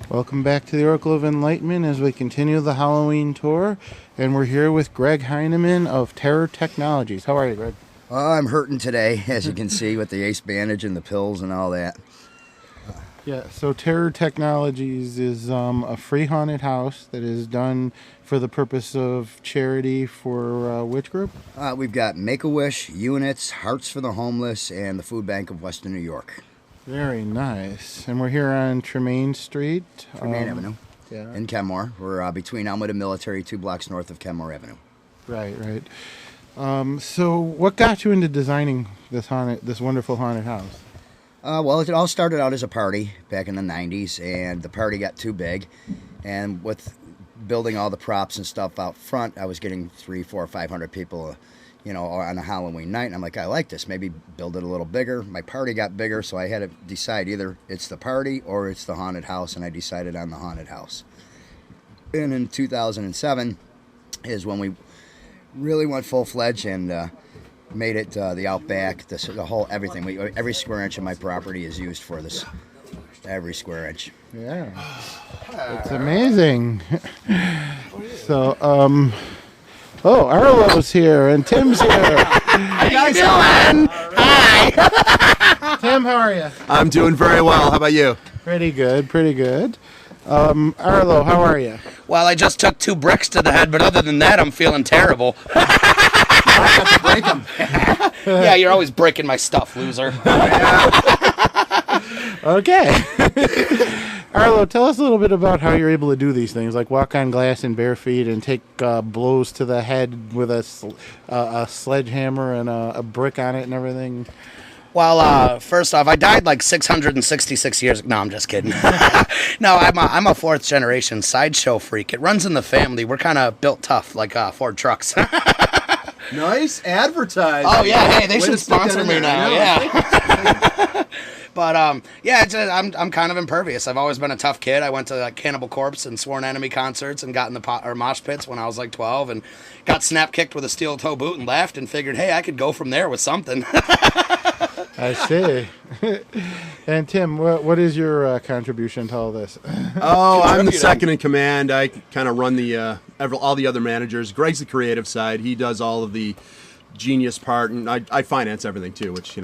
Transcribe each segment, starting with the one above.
Welcome back to the Oracle of Enlightenment as we continue the Halloween tour. And we're here with Greg Heineman of Terror Technologies. How are you, Greg? I'm hurting today, as you can see, with the ace bandage and the pills and all that. Yeah, so Terror Technologies is a free haunted house that is done for the purpose of charity for which group? We've got Make-A-Wish, units, Hearts for the Homeless, and the Food Bank of Western New York. Very nice. And we're here on Tremaine Street. Tremaine Avenue Yeah. in Kenmore. We're between Elmwood and Military, 2 blocks north of Kenmore Avenue. Right, right. So what got you into designing this wonderful haunted house? Well, it all started out as a party back in the 90s, and the party got too big. And with building all the props and stuff out front, I was getting 300, 400, 500 people, on a Halloween night. And I'm like, I like this. Maybe build it a little bigger. My party got bigger, so I had to decide either it's the party or it's the haunted house, and I decided on the haunted house. And in 2007 is when we really went full-fledged and made it the Outback, the whole everything. Every square inch of my property is used for this. Every square inch. Yeah, it's amazing. So, Arlo's here and Tim's here. How you doing? Hi. Tim, how are you? I'm doing very well. How about you? Pretty good, pretty good. Arlo, how are you? Well, I just took 2 bricks to the head, but other than that, I'm feeling terrible. I have to break them. Yeah, you're always breaking my stuff, loser. Okay. Arlo, tell us a little bit about how you're able to do these things, like walk on glass in bare feet and take blows to the head with a sledgehammer and a brick on it and everything. Well, first off, I died like 666 years. No, I'm just kidding. No, I'm a 4th generation sideshow freak. It runs in the family. We're kind of built tough, like Ford trucks. Nice advertising. Oh yeah, hey, they Way should to stick that sponsor in me there. now. I know. Yeah. But I'm kind of impervious. I've always been a tough kid. I went to like Cannibal Corpse and Sworn Enemy concerts and got in the mosh pits when I was like 12 and got snap kicked with a steel toe boot and laughed and figured, hey, I could go from there with something. I see. And Tim, what is your contribution to all this? Oh, I'm the second in command. I kind of run all the other managers. Greg's the creative side. He does all of the genius part, and I finance everything too, which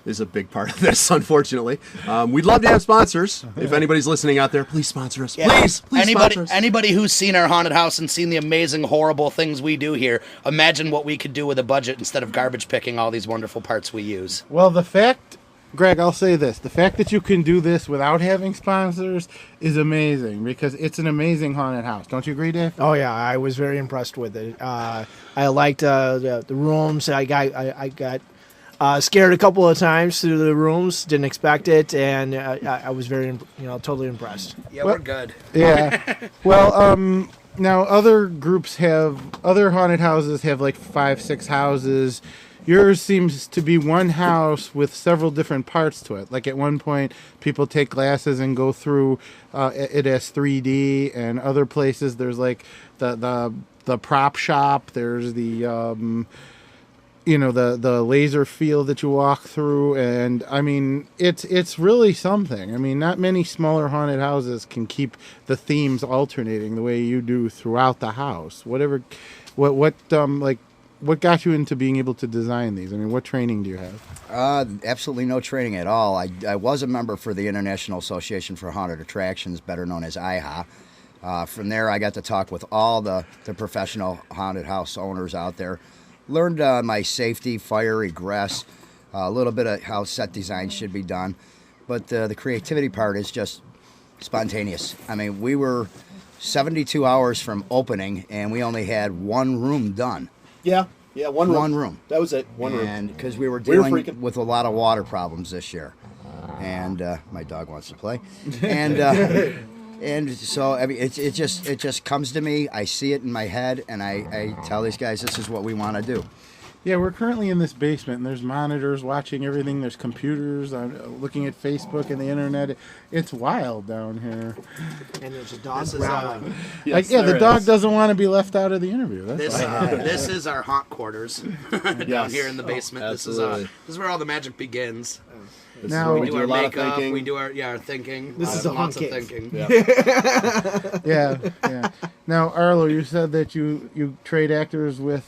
is a big part of this, unfortunately. We'd love to have sponsors. If anybody's listening out there, please sponsor us. Yeah. Please sponsor us. Anybody who's seen our haunted house and seen the amazing, horrible things we do here, imagine what we could do with a budget instead of garbage picking all these wonderful parts we use. Well, Greg, I'll say this. The fact that you can do this without having sponsors is amazing because it's an amazing haunted house. Don't you agree, Dave? Oh, yeah. I was very impressed with it. I liked the rooms. I got scared a couple of times through the rooms. Didn't expect it. And I was very, totally impressed. Yeah, we're good. Yeah. Well, now other haunted houses have like 5, 6 houses. Yours seems to be one house with several different parts to it. Like at one point, people take glasses and go through it as 3D, and other places there's like the prop shop. There's the the laser field that you walk through, and I mean it's really something. I mean, not many smaller haunted houses can keep the themes alternating the way you do throughout the house. What got you into being able to design these? I mean, what training do you have? Absolutely no training at all. I was a member for the International Association for Haunted Attractions, better known as IHA. From there, I got to talk with all the professional haunted house owners out there. Learned my safety, fire, egress, a little bit of how set design should be done. But the creativity part is just spontaneous. I mean, we were 72 hours from opening, and we only had one room done. Yeah, one room. One room. That was it, one room. And because we were dealing with a lot of water problems this year. And my dog wants to play. And and so I mean, it just comes to me. I see it in my head, and I tell these guys this is what we want to do. Yeah, we're currently in this basement, and there's monitors watching everything. There's computers looking at Facebook and the internet. It's wild down here. And there's a dog growling. Yes, the dog doesn't want to be left out of the interview. This is our haunt quarters down Yes. here in the basement. Absolutely. This is where all the magic begins. This Now- is where We we do do our a lot of makeup. thinking. We do our thinking. This is a lots hunk of cave. thinking. Yeah, yeah. Now, Arlo, you said that you trade actors with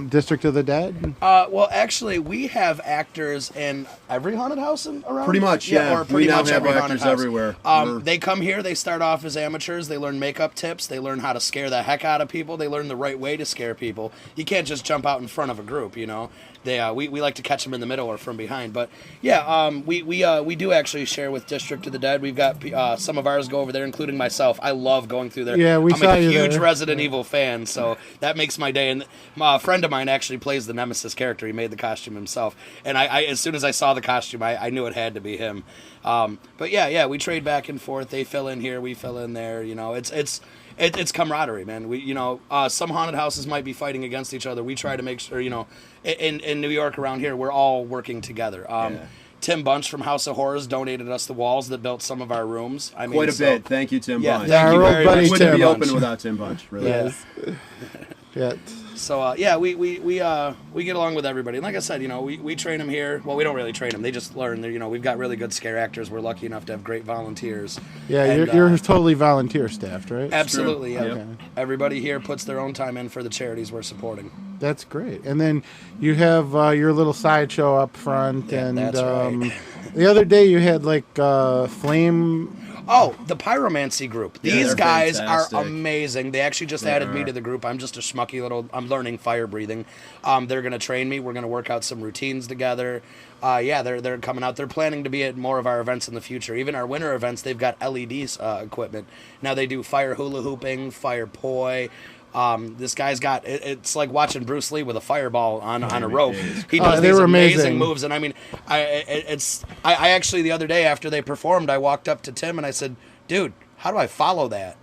District of the Dead. Well, actually, we have actors in every haunted house around. Pretty much, yeah. Or pretty We now much have every haunted actors house. everywhere. We're- They come here. They start off as amateurs. They learn makeup tips. They learn how to scare the heck out of people. They learn the right way to scare people. You can't just jump out in front of a group, you know. We like to catch them in the middle or from behind. But yeah, we do actually share with District of the Dead. We've got some of ours go over there, including myself. I love going through there. Yeah, we I'm saw a you huge there. Resident Evil fan, so that makes my day. And a friend of mine actually plays the Nemesis character. He made the costume himself, and I as soon as I saw the costume, I knew it had to be him. But yeah, we trade back and forth. They fill in here, we fill in there. You know, it's camaraderie, man. Some haunted houses might be fighting against each other. We try to make sure, in New York around here, we're all working together. Tim Bunch from House of Horrors donated us the walls that built some of our rooms. I mean, Quite a bit. Thank you, Tim Yeah, Bunch. thank you our very old buddy much. Wouldn't Tim be Bunch. open without Tim Bunch, really. Yes. Yeah. So yeah, we get along with everybody. And like I said, we train them here. Well, we don't really train them; they just learn. We've got really good scare actors. We're lucky enough to have great volunteers. Yeah, And, you're totally volunteer staffed, right? absolutely. Yeah. Okay. Everybody here puts their own time in for the charities we're supporting. That's great. And then you have your little sideshow up front, Yeah, and that's right. the other day you had like flame. Oh, the pyromancy group. Yeah, These they're guys fantastic. are amazing. They actually just added me to the group. I'm just a schmucky little. I'm learning fire breathing. They're gonna train me. We're gonna work out some routines together. They're coming out. They're planning to be at more of our events in the future. Even our winter events, they've got LEDs equipment. Now they do fire hula hooping, fire poi. This guy's got it's like watching Bruce Lee with a fireball on a rope. He does they these were amazing amazing. moves, and I mean, I actually the other day after they performed, I walked up to Tim and I said, "Dude, how do I follow that?"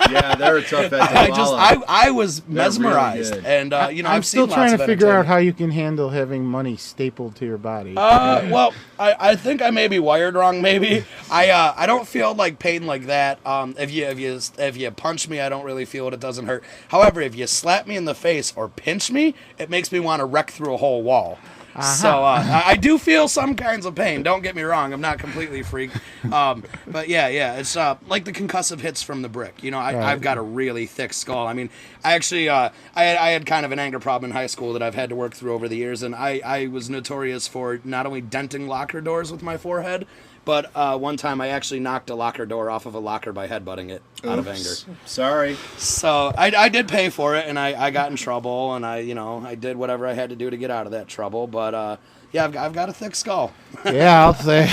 Yeah, they're a tough act to follow. I was mesmerized, really good. and I'm I've still seen trying lots to of figure out entertainment. how you can handle having money stapled to your body. Well, I think I may be wired wrong. Maybe I don't feel like pain like that. If you punch me, I don't really feel it. It doesn't hurt. However, if you slap me in the face or pinch me, it makes me want to wreck through a whole wall. So I do feel some kinds of pain. Don't get me wrong. I'm not completely freaked. But yeah, it's like the concussive hits from the brick. I've got a really thick skull. I mean, I actually I had kind of an anger problem in high school that I've had to work through over the years, and I was notorious for not only denting locker doors with my forehead, but one time I actually knocked a locker door off of a locker by headbutting it out of anger. Sorry. So I did pay for it, and I got in trouble, and I did whatever I had to do to get out of that trouble. But yeah, I've got a thick skull. Yeah, I'll say.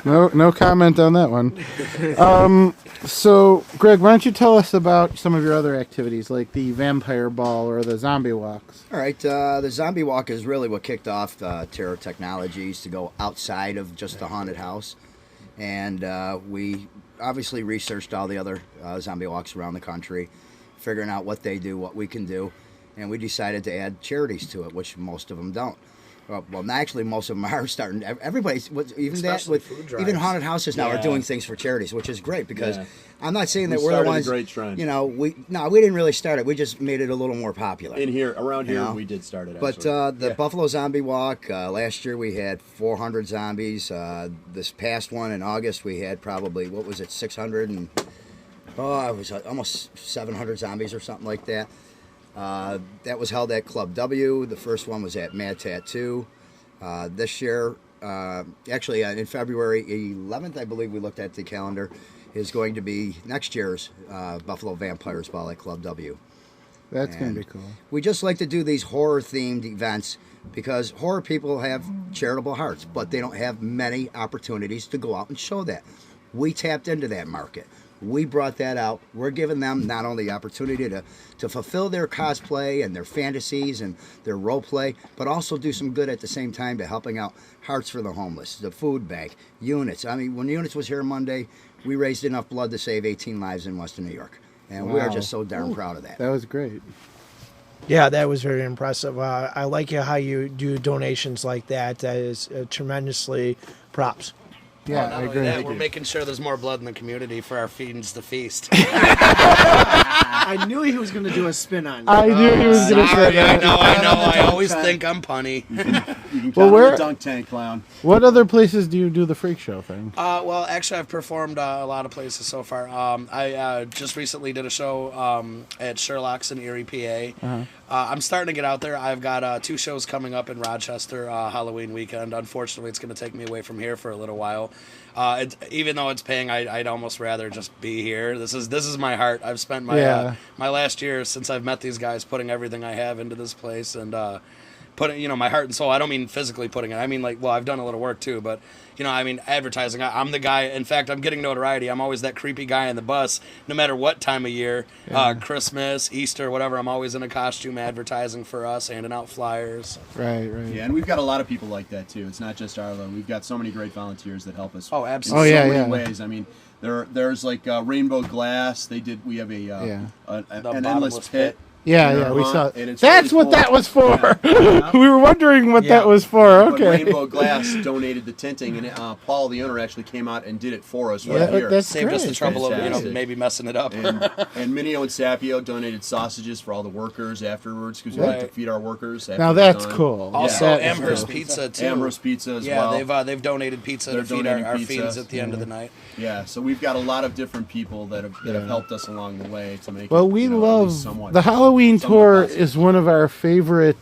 No comment on that one. So, Greg, why don't you tell us about some of your other activities, like the vampire ball or the zombie walks? All right, the zombie walk is really what kicked off Terror Technologies to go outside of just the haunted house. And we obviously researched all the other zombie walks around the country, figuring out what they do, what we can do. And we decided to add charities to it, which most of them don't. Well, actually, most of them are starting. Everybody's even Especially that food with drives. even haunted houses now are Yeah. doing things for charities, which is great because Yeah. I'm not saying We that we're the started a ones. great trend. We didn't really start it. We just made it a little more popular. Around here, You know? we did start it. But Actually. the Buffalo Zombie Walk, last year we had 400 zombies. This past one in August we had probably, 600 and, it was almost 700 zombies or something like that. That was held at Club W. The first one was at Mad Tattoo. This year, actually in February 11th, I believe we looked at the calendar, is going to be next year's Buffalo Vampires Ball at Club W. That's going And to be cool. We just like to do these horror-themed events because horror people have charitable hearts, but they don't have many opportunities to go out and show that. We tapped into that market. We brought that out. We're giving them not only the opportunity to fulfill their cosplay and their fantasies and their role play, but also do some good at the same time to helping out Hearts for the Homeless, the food bank, Units. I mean, when Units was here Monday, we raised enough blood to save 18 lives in Western New York. And we are Wow. just so darn proud of that. That was great. Yeah, that was very impressive. I like how you do donations like that. That is tremendously props. Yeah, Not I only agree. that, we're making sure there's more blood in the community for our Feeds the Feast. I knew he was going to do a spin on that. I knew he was going to say Sorry, that. I know. I always think I'm punny. You can Well, count on where- the dunk tank, clown. What other places do you do the freak show thing? Well, actually, I've performed a lot of places so far. I just recently did a show at Sherlock's in Erie, PA. I'm starting to get out there. I've got 2 shows coming up in Rochester Halloween weekend. Unfortunately, it's going to take me away from here for a little while. Even though it's paying, I'd almost rather just be here. This is my heart. I've spent my my last year since I've met these guys putting everything I have into this place and putting my heart and soul. I don't mean physically putting it. I mean I've done a little work too, but advertising. I'm the guy. In fact, I'm getting notoriety. I'm always that creepy guy in the bus, no matter what time of year, Christmas, Easter, whatever. I'm always in a costume advertising for us, handing out flyers. Right. Yeah, and we've got a lot of people like that too. It's not just Arlo. We've got so many great volunteers that help us. Oh, absolutely. In so many ways. I mean, there's like Rainbow Glass. We have an endless pit. Yeah, we saw. And it's That's really what cool. that was for. Yeah. We were wondering what that was for. But Okay. Rainbow Glass donated the tinting, and Paul, the owner, actually came out and did it for us right here. That's Saved us the great. trouble of Fantastic. maybe messing it up. And Minio and Sapio donated sausages for all the workers afterwards because we like to feed our workers. After Now they're that's done. cool. Also, That is Amherst cool. Pizza too. Amherst Pizza as well. Yeah, they've donated pizza They're to feed donating our pizza. fiends at the end of the night. Yeah, so we've got a lot of different people that have helped us along the way to make. Well, it, we at love least somewhat- the Halloween somewhat tour possible. is one of our favorite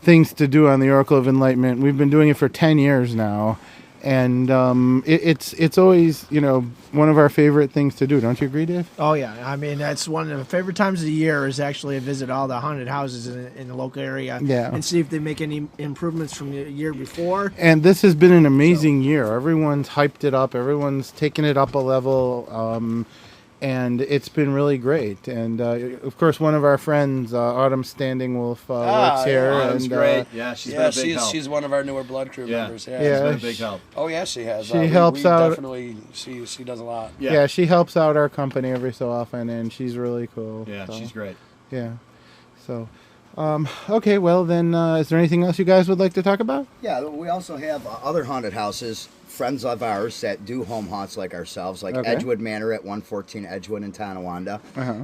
things to do on the Oracle of Enlightenment. We've been doing it for 10 years now, and it's always one of our favorite things to do. Don't you agree, Dave? Oh yeah, I mean that's one of the favorite times of the year is actually to visit all the haunted houses in the local area and see if they make any improvements from the year before. And this has been an amazing year. Everyone's hyped it up. Everyone's taken it up a level. And it's been really great. And of course, one of our friends, Autumn Standing Wolf, works here. Autumn's and great. Yeah, she's been a big help. she's one of our newer Blood Crew members. She's Yeah. been a big help. Oh yeah, she has. She helps out. Definitely, she does a lot. Yeah, she helps out our company every so often, and she's really cool. Yeah, so, she's great. Yeah. So, okay. Well, then, is there anything else you guys would like to talk about? Yeah, we also have other haunted houses, friends of ours that do home haunts like ourselves, like Okay. Edgewood Manor at 114 Edgewood in Tonawanda.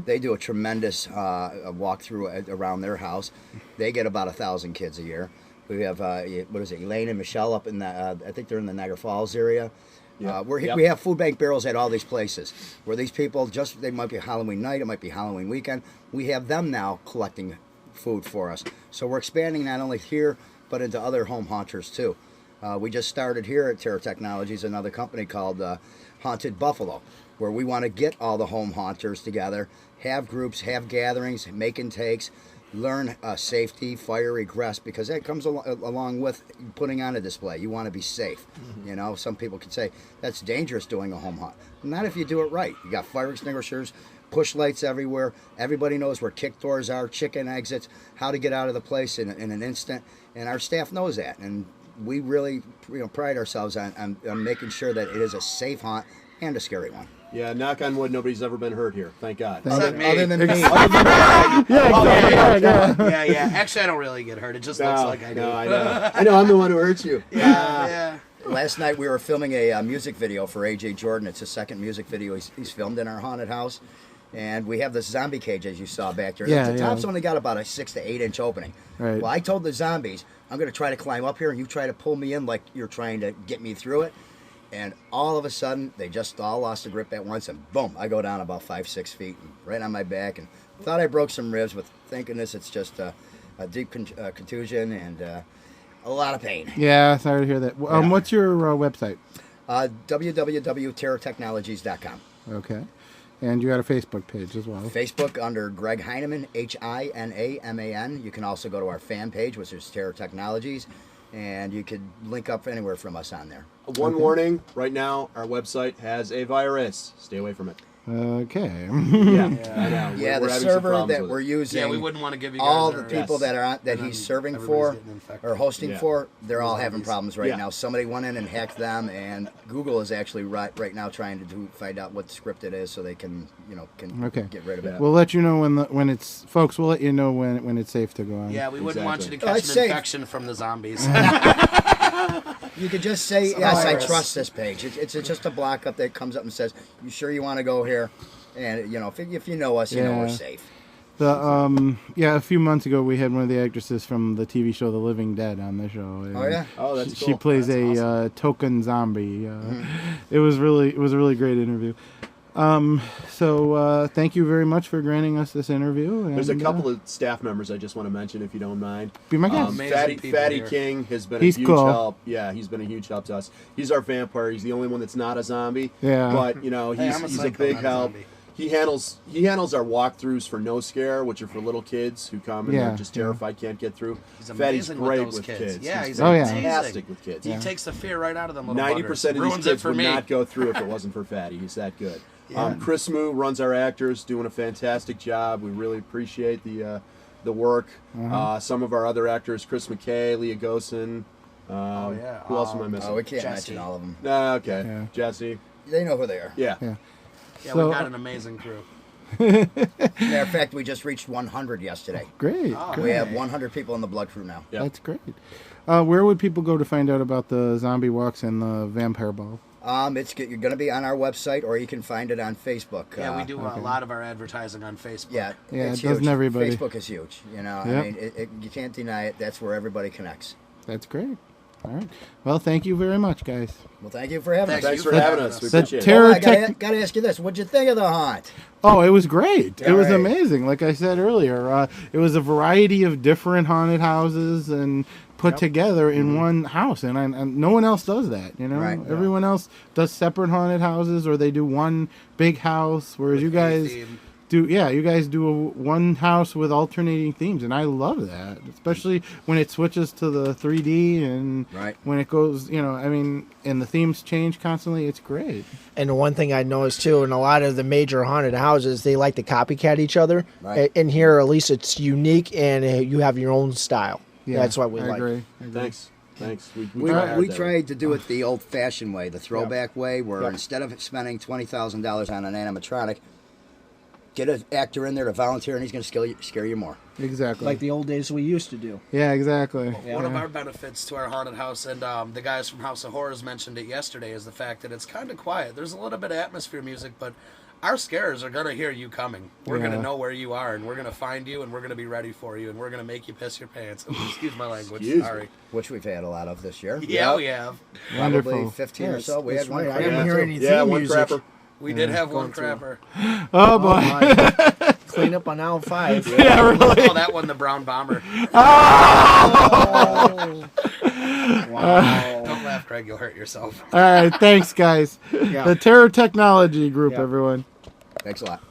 They do a tremendous walkthrough around their house. They get about 1,000 kids a year. We have, Elaine and Michelle up in the, I think they're in the Niagara Falls area. We have food bank barrels at all these places where these people they might be Halloween night, it might be Halloween weekend. We have them now collecting food for us. So we're expanding not only here, but into other home haunters too. We just started here at Terror Technologies, another company called Haunted Buffalo, where we want to get all the home haunters together, have groups, have gatherings, make intakes, learn safety, fire egress, because that comes along with putting on a display. You want to be safe. Some people could say that's dangerous doing a home haunt. Not if you do it right. You got fire extinguishers, push lights everywhere. Everybody knows where kick doors are, chicken exits, how to get out of the place in an instant, and our staff knows that. And we really pride ourselves on making sure that it is a safe haunt and a scary one. Yeah, knock on wood, nobody's ever been hurt here. Thank God. Other than me. Yeah. Actually, I don't really get hurt. It just looks like I do. No, I know. I know. I'm the one who hurts you. Yeah. Last night we were filming a music video for AJ Jordan. It's his second music video he's filmed in our haunted house. And we have the zombie cage, as you saw back there. The top's only got about a 6 to 8 inch opening. Right. Well, I told the zombies, I'm going to try to climb up here, and you try to pull me in like you're trying to get me through it. And all of a sudden, they just all lost the grip at once, and boom, I go down about 5-6 feet, and right on my back, and thought I broke some ribs, but thank goodness it's just a deep contusion and a lot of pain. Yeah, sorry to hear that. What's your website? www.terrortechnologies.com. Okay. And you got a Facebook page as well. Facebook under Greg Heineman, Hinaman. You can also go to our fan page, which is Terror Technologies, and you could link up anywhere from us on there. One warning, right now, our website has a virus. Stay away from it. Okay. Yeah, I know. Yeah, We're the having some server problems that with we're it. using. Yeah, we wouldn't want to give you guys all our- the people Yes. that are that And he's then serving everybody's for getting infected. or hosting Yeah. for, they're all having problems right Yeah. now. Somebody went in and hacked them, and Google is actually right now trying to find out what script it is so they can Okay. get rid of it. We'll let you know when it's folks. We'll let you know when it's safe to go on. Yeah, we wouldn't want you to Oh, catch it's an safe. infection from the zombies. You could just say, yes, I virus. trust this page. It's just a block up that comes up and says, you sure you want to go here? And, if you know us, you know we're safe. A few months ago we had one of the actresses from the TV show The Living Dead on the show. And Oh yeah. Oh, that's she cool. plays That's a token zombie. It was a really great interview. Thank you very much for granting us this interview. There's a and, couple of staff members I just want to mention, if you don't mind. Be my guest. Amazing people Fatty here. King has been He's a huge cool. help. Yeah, he's been a huge help to us. He's our vampire. He's the only one that's not a zombie. Yeah. But you know, Hey, he's I'm a a psycho, big not a help. zombie. He handles our walkthroughs for No Scare, which are for little kids who come and Yeah, they're just yeah. terrified, can't get through. He's Fatty's amazing great with those with kids. Yeah, he's Oh, yeah. fantastic with kids. He takes the fear right out of them little 90% buggers. of these Ruins it kids for would me. not go through if it wasn't for Fatty. He's that good. Yeah. Chris Moo runs our actors, doing a fantastic job. We really appreciate the work. Some of our other actors, Chris McKay, Leah Gosen. yeah. Who else am I missing? Oh, we can't Jesse. mention all of them. Okay. Yeah. Jesse. They know who they are. Yeah. Yeah. Yeah, So- we've got an amazing crew. Matter of fact, we just reached 100 yesterday. Great. Oh, great. We have 100 people in the blood crew now. Yeah. That's great. Where would people go to find out about the zombie walks and the vampire ball? You're going to be on our website, or you can find it on Facebook. Yeah, we do a lot of our advertising on Facebook. Yeah, Yeah, it's doesn't huge. everybody? Facebook is huge. You know, Yep. I mean, you can't deny it. That's where everybody connects. That's great. All right. Well, thank you very much, guys. Well, thank you for having Thanks. us. Thanks you for for having having us. We us. The appreciate it. terror I tech. gotta ask you this: What'd you think of the haunt? Oh, it was great. It All was right. amazing. Like I said earlier, it was a variety of different haunted houses and put together in one house, and no one else does that. You know, Right. everyone else does separate haunted houses, or they do one big house, whereas you guys theme. do. Yeah, you guys do one house with alternating themes, and I love that, especially when it switches to the 3D and Right. when it goes. You know, I mean, and the themes change constantly. It's great. And the one thing I noticed too, in a lot of the major haunted houses, they like to copycat each other. Right. And here, at least, it's unique, and you have your own style. Yeah, That's what we I like. agree. I agree. Thanks. We hard that tried to do it the old-fashioned way, the throwback way, where instead of spending $20,000 on an animatronic, get an actor in there to volunteer, and he's going to scare you more. Exactly. Like the old days we used to do. Yeah, exactly. One of our benefits to our haunted house, and the guys from House of Horrors mentioned it yesterday, is the fact that it's kind of quiet. There's a little bit of atmosphere music, but our scares are going to hear you coming. We're going Yeah. to know where you are, and we're going to find you, and we're going to be ready for you, and we're going to make you piss your pants. Excuse my language. Excuse me. Sorry. Which we've had a lot of this year. Yeah, we have. Wonderful. Probably 15 or Yes, so. We that's had one. right. I crap didn't too. hear any Yeah, theme one music. crapper. We did have one crapper. Oh boy. my. Clean up on aisle 5. Yeah, really. Oh, that one, the brown bomber. Wow. Don't laugh, Craig. You'll hurt yourself. All right. Thanks, guys. Yeah. The Terror Technology Group, Yeah. everyone. Thanks a lot.